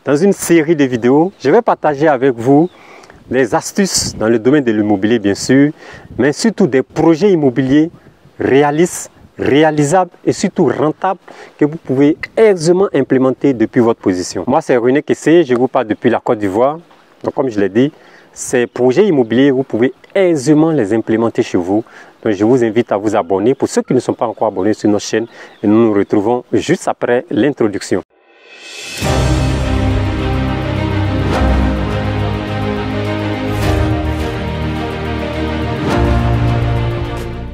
Dans une série de vidéos, je vais partager avec vous des astuces dans le domaine de l'immobilier bien sûr, mais surtout des projets immobiliers réalistes, réalisables et surtout rentables que vous pouvez aisément implémenter depuis votre position. Moi c'est René Kessé, je vous parle depuis la Côte d'Ivoire. Donc comme je l'ai dit, ces projets immobiliers, vous pouvez aisément les implémenter chez vous. Donc je vous invite à vous abonner pour ceux qui ne sont pas encore abonnés sur notre chaîne et nous nous retrouvons juste après l'introduction.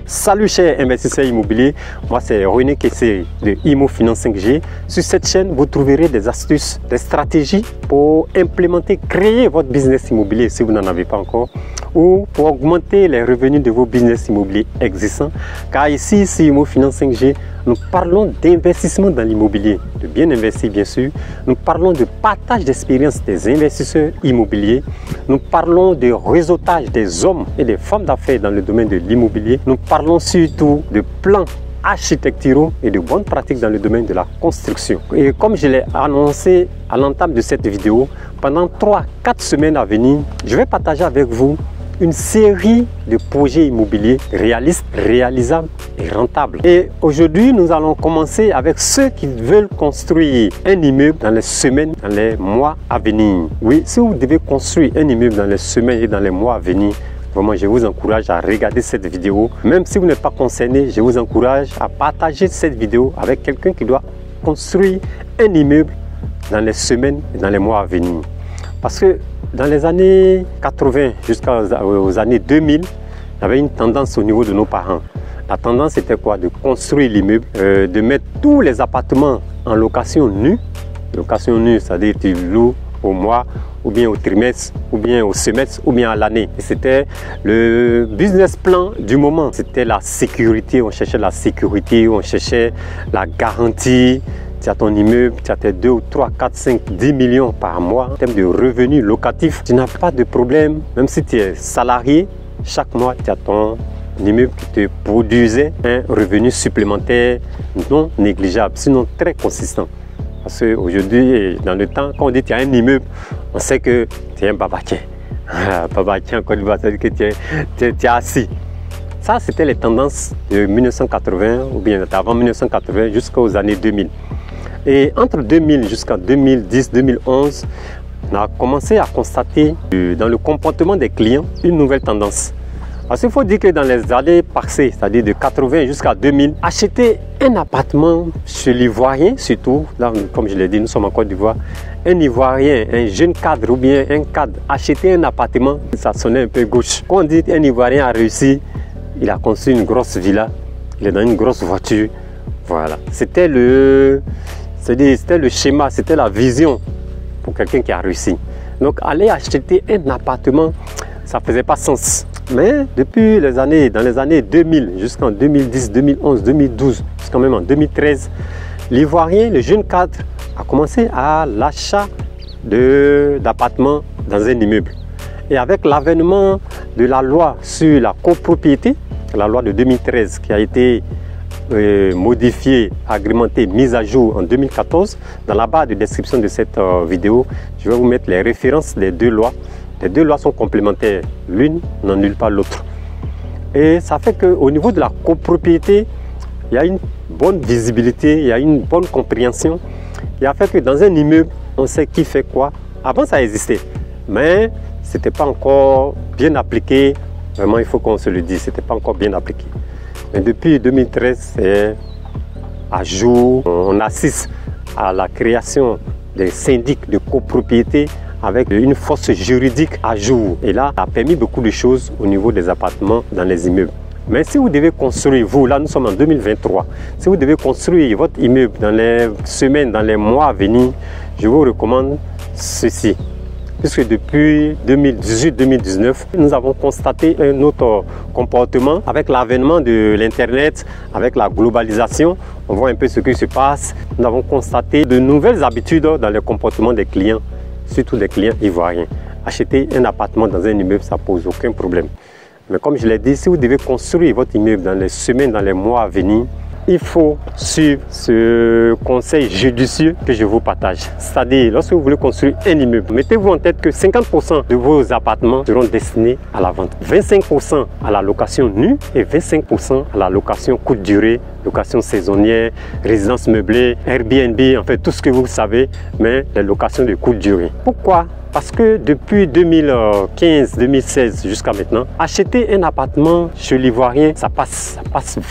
Salut chers investisseurs immobiliers, moi c'est René Kessé de Imo Finance 5G. Sur cette chaîne, vous trouverez des astuces, des stratégies pour implémenter, créer votre business immobilier si vous n'en avez pas encore, ou pour augmenter les revenus de vos business immobiliers existants. Car ici, sur Imo Finance 5G, nous parlons d'investissement dans l'immobilier, de bien investir bien sûr. Nous parlons de partage d'expérience des investisseurs immobiliers. Nous parlons de réseautage des hommes et des femmes d'affaires dans le domaine de l'immobilier. Nous parlons surtout de plans architecturaux et de bonnes pratiques dans le domaine de la construction. Et comme je l'ai annoncé à l'entame de cette vidéo, pendant 3-4 semaines à venir, je vais partager avec vous une série de projets immobiliers réalistes, réalisables et rentables. Et aujourd'hui, nous allons commencer avec ceux qui veulent construire un immeuble dans les semaines, dans les mois à venir. Oui, si vous devez construire un immeuble dans les semaines et dans les mois à venir, vraiment, je vous encourage à regarder cette vidéo. Même si vous n'êtes pas concerné, je vous encourage à partager cette vidéo avec quelqu'un qui doit construire un immeuble dans les semaines et dans les mois à venir. Parce que dans les années 80 jusqu'aux années 2000, il y avait une tendance au niveau de nos parents. La tendance était quoi? De construire l'immeuble, de mettre tous les appartements en location nue. Location nue, c'est-à-dire que tu loues au mois, ou bien au trimestre, ou bien au semestre, ou bien à l'année. C'était le business plan du moment. C'était la sécurité, on cherchait la sécurité, on cherchait la garantie. Tu as ton immeuble, tu as tes 2 ou 3, 4, 5, 10 millions par mois en termes de revenus locatifs. Tu n'as pas de problème, même si tu es salarié, chaque mois tu as ton immeuble qui te produisait un revenu supplémentaire non négligeable, sinon très consistant. Parce qu'aujourd'hui, dans le temps, quand on dit que tu as un immeuble, on sait que tu es un babakien. Babakien en Côte d'Ivoire, c'est-à-dire que tu es assis. Ça, c'était les tendances de 1980 ou bien avant 1980 jusqu'aux années 2000. Et entre 2000 jusqu'en 2010-2011, on a commencé à constater dans le comportement des clients une nouvelle tendance. Parce qu'il faut dire que dans les années passées, c'est-à-dire de 80 jusqu'à 2000, acheter un appartement chez l'Ivoirien, surtout, là, comme je l'ai dit, nous sommes en Côte d'Ivoire, un Ivoirien, un jeune cadre ou bien un cadre, acheter un appartement, ça sonnait un peu gauche. Quand on dit qu'un Ivoirien a réussi, il a construit une grosse villa, il est dans une grosse voiture, voilà. C'était le schéma, c'était la vision pour quelqu'un qui a réussi. Donc aller acheter un appartement, ça ne faisait pas sens. Mais depuis dans les années 2000 jusqu'en 2010, 2011, 2012, jusqu'à même en 2013, l'Ivoirien, le jeune cadre, a commencé à l'achat d'appartements dans un immeuble. Et avec l'avènement de la loi sur la copropriété, la loi de 2013 qui a été modifiée, agrémentée, mise à jour en 2014, dans la barre de description de cette vidéo, je vais vous mettre les références des deux lois. Les deux lois sont complémentaires, l'une n'annule pas l'autre. Et ça fait qu'au niveau de la copropriété, il y a une bonne visibilité, il y a une bonne compréhension. Il a fait que dans un immeuble, on sait qui fait quoi. Avant, ça existait, mais ce n'était pas encore bien appliqué. Vraiment, il faut qu'on se le dise, ce n'était pas encore bien appliqué. Mais depuis 2013, c'est à jour. On assiste à la création des syndics de copropriété avec une force juridique à jour. Et là, ça a permis beaucoup de choses au niveau des appartements dans les immeubles. Mais si vous devez construire, vous, là nous sommes en 2023, si vous devez construire votre immeuble dans les semaines, dans les mois à venir, je vous recommande ceci. Puisque depuis 2018-2019, nous avons constaté un autre comportement avec l'avènement de l'Internet, avec la globalisation. On voit un peu ce qui se passe. Nous avons constaté de nouvelles habitudes dans le comportement des clients, surtout des clients ivoiriens. Acheter un appartement dans un immeuble, ça ne pose aucun problème. Mais comme je l'ai dit, si vous devez construire votre immeuble dans les semaines, dans les mois à venir, il faut suivre ce conseil judicieux que je vous partage. C'est-à-dire, lorsque vous voulez construire un immeuble, mettez-vous en tête que 50% de vos appartements seront destinés à la vente, 25% à la location nue et 25% à la location courte durée, location saisonnière, résidence meublée, Airbnb, en fait tout ce que vous savez, mais les locations de courte durée. Pourquoi? Parce que depuis 2015-2016 jusqu'à maintenant, acheter un appartement chez l'Ivoirien, ça passe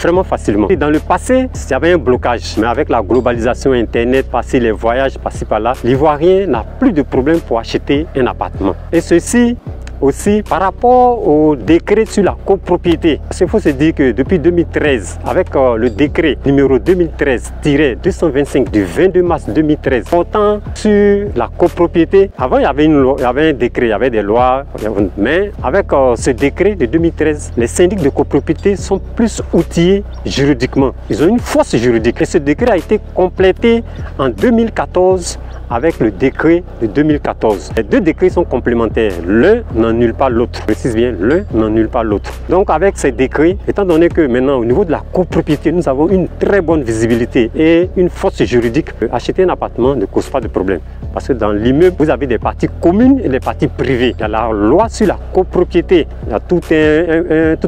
vraiment facilement. Et dans le passé, il y avait un blocage, mais avec la globalisation Internet, passer les voyages, passer par là, l'Ivoirien n'a plus de problème pour acheter un appartement. Et ceci aussi par rapport au décret sur la copropriété. Il faut se dire que depuis 2013, avec le décret numéro 2013-225 du 22 mars 2013 portant sur la copropriété, avant il y avait un décret, il y avait des lois, mais avec ce décret de 2013, les syndics de copropriété sont plus outillés juridiquement. Ils ont une force juridique et ce décret a été complété en 2014 avec le décret de 2014. Les deux décrets sont complémentaires. L'un n'annule pas l'autre. Je précise bien, l'un n'annule pas l'autre. Donc avec ces décrets, étant donné que maintenant au niveau de la copropriété, nous avons une très bonne visibilité et une force juridique, acheter un appartement ne cause pas de problème. Parce que dans l'immeuble, vous avez des parties communes et des parties privées. Il y a la loi sur la copropriété. Il y a tout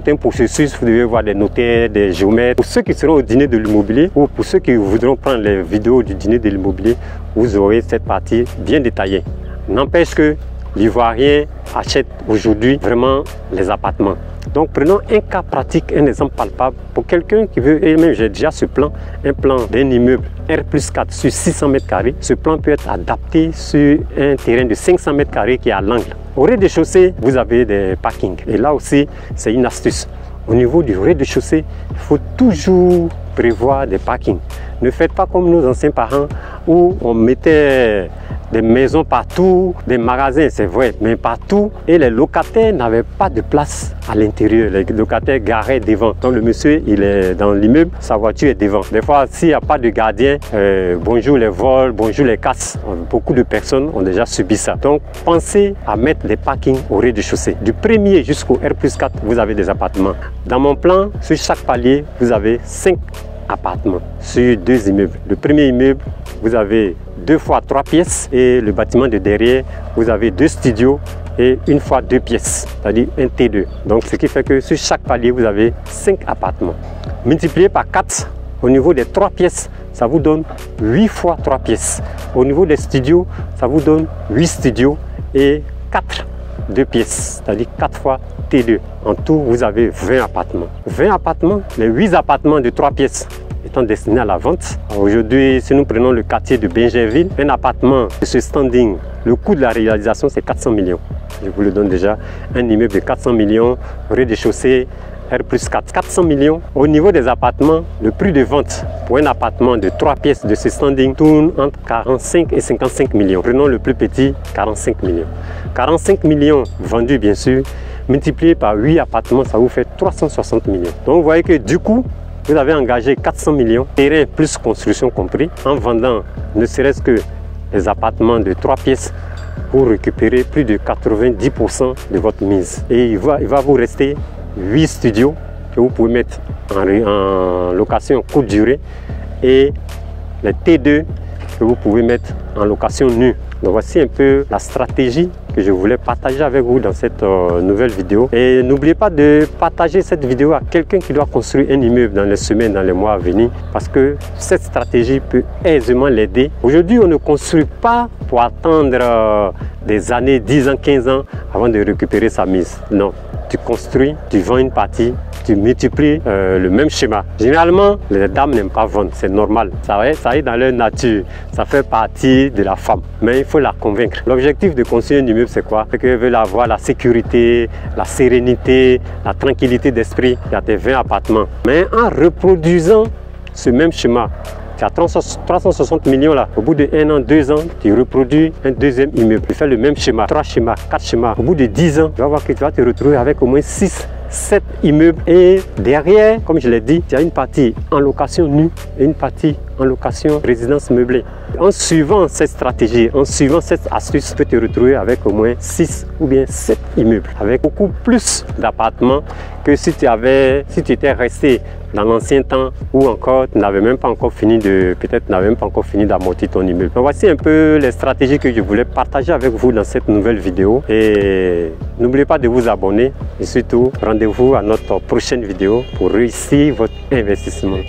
un processus. Vous devez voir des notaires, des géomètres. Pour ceux qui seront au dîner de l'immobilier ou pour ceux qui voudront prendre les vidéos du dîner de l'immobilier, vous aurez cette partie bien détaillée. N'empêche que l'Ivoirien achète aujourd'hui vraiment les appartements. Donc prenons un cas pratique, un exemple palpable pour quelqu'un qui veut, et même j'ai déjà ce plan, un plan d'un immeuble R+4 sur 600 mètres carrés. Ce plan peut être adapté sur un terrain de 500 mètres carrés qui est à l'angle. Au rez-de-chaussée, vous avez des parkings. Et là aussi, c'est une astuce. Au niveau du rez-de-chaussée, il faut toujours prévoir des parkings. Ne faites pas comme nos anciens parents où on mettait des maisons partout, des magasins, c'est vrai, mais partout. Et les locataires n'avaient pas de place à l'intérieur. Les locataires garaient devant. Donc le monsieur, il est dans l'immeuble, sa voiture est devant. Des fois, s'il n'y a pas de gardien, bonjour les vols, bonjour les casses. Beaucoup de personnes ont déjà subi ça. Donc pensez à mettre des parkings au rez-de-chaussée. Du premier jusqu'au R+4, vous avez des appartements. Dans mon plan, sur chaque palier, vous avez 5 appartements sur 2 immeubles. Le premier immeuble, vous avez 2 fois 3 pièces et le bâtiment de derrière, vous avez 2 studios et 1 fois 2 pièces, c'est-à-dire un T2. Donc ce qui fait que sur chaque palier, vous avez 5 appartements. Multiplié par 4, au niveau des 3 pièces, ça vous donne 8 fois 3 pièces. Au niveau des studios, ça vous donne 8 studios et 4 2 pièces, c'est-à-dire 4 fois T2. En tout, vous avez 20 appartements. 20 appartements, les 8 appartements de 3 pièces étant destinés à la vente. Aujourd'hui, si nous prenons le quartier de Benjerville, un appartement de ce standing, le coût de la réalisation, c'est 400 millions. Je vous le donne déjà. Un immeuble de 400 millions, rez-de-chaussée, R+4, 400 millions. Au niveau des appartements, le prix de vente pour un appartement de 3 pièces de ce standing tourne entre 45 et 55 millions. Prenons le plus petit, 45 millions. 45 millions vendus, bien sûr, multiplié par 8 appartements, ça vous fait 360 millions. Donc vous voyez que du coup, vous avez engagé 400 millions, terrain plus construction compris, en vendant ne serait-ce que les appartements de 3 pièces pour récupérer plus de 90% de votre mise. Et il va vous rester 8 studios que vous pouvez mettre en location courte durée et les T2 que vous pouvez mettre en location nue. Donc voici un peu la stratégie que je voulais partager avec vous dans cette nouvelle vidéo. Et n'oubliez pas de partager cette vidéo à quelqu'un qui doit construire un immeuble dans les semaines, dans les mois à venir, parce que cette stratégie peut aisément l'aider. Aujourd'hui, on ne construit pas pour attendre des années, 10 ans, 15 ans avant de récupérer sa mise. Non, tu construis, tu vends une partie, tu multiplies le même schéma. Généralement, les dames n'aiment pas vendre, c'est normal. Ça est dans leur nature, ça fait partie de la femme. Mais il faut la convaincre. L'objectif de construire un immeuble, c'est quoi? C'est qu'elle veut avoir la sécurité, la sérénité, la tranquillité d'esprit. Il y a tes 20 appartements. Mais en reproduisant ce même schéma, tu as 360 millions là. Au bout de 1 an, 2 ans, tu reproduis un deuxième immeuble. Tu fais le même schéma, 3 schémas, 4 schémas. Au bout de 10 ans, tu vas voir que tu vas te retrouver avec au moins 6, 7 immeubles. Et derrière, comme je l'ai dit, tu as une partie en location nue et une partie en location résidence meublée. En suivant cette stratégie, en suivant cette astuce, tu peux te retrouver avec au moins 6 ou bien 7 immeubles, avec beaucoup plus d'appartements que si tu étais resté dans l'ancien temps où encore tu n'avais même pas encore fini d'amortir ton immeuble. Donc voici un peu les stratégies que je voulais partager avec vous dans cette nouvelle vidéo. Et n'oubliez pas de vous abonner et surtout rendez-vous à notre prochaine vidéo pour réussir votre investissement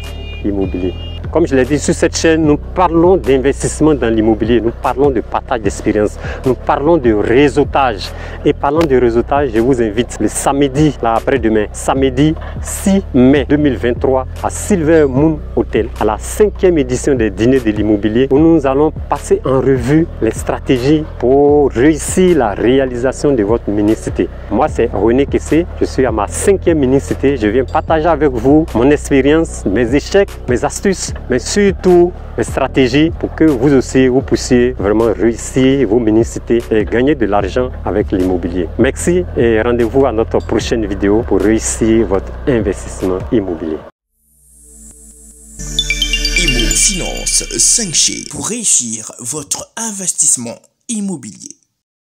immobilier. Comme je l'ai dit, sur cette chaîne, nous parlons d'investissement dans l'immobilier, nous parlons de partage d'expérience, nous parlons de réseautage. Et parlant de réseautage, je vous invite le samedi, là après-demain, samedi 6 mai 2023 à Silver Moon Hotel, à la 5e édition des dîners de l'immobilier, où nous allons passer en revue les stratégies pour réussir la réalisation de votre mini-cité. Moi, c'est René Kessé, je suis à ma 5e mini-cité. Je viens partager avec vous mon expérience, mes échecs, mes astuces, mais surtout les stratégies pour que vous aussi vous puissiez vraiment réussir vos mini-cités et gagner de l'argent avec l'immobilier. Merci et rendez-vous à notre prochaine vidéo pour réussir votre investissement immobilier. Imo Finance 5G pour réussir votre investissement immobilier.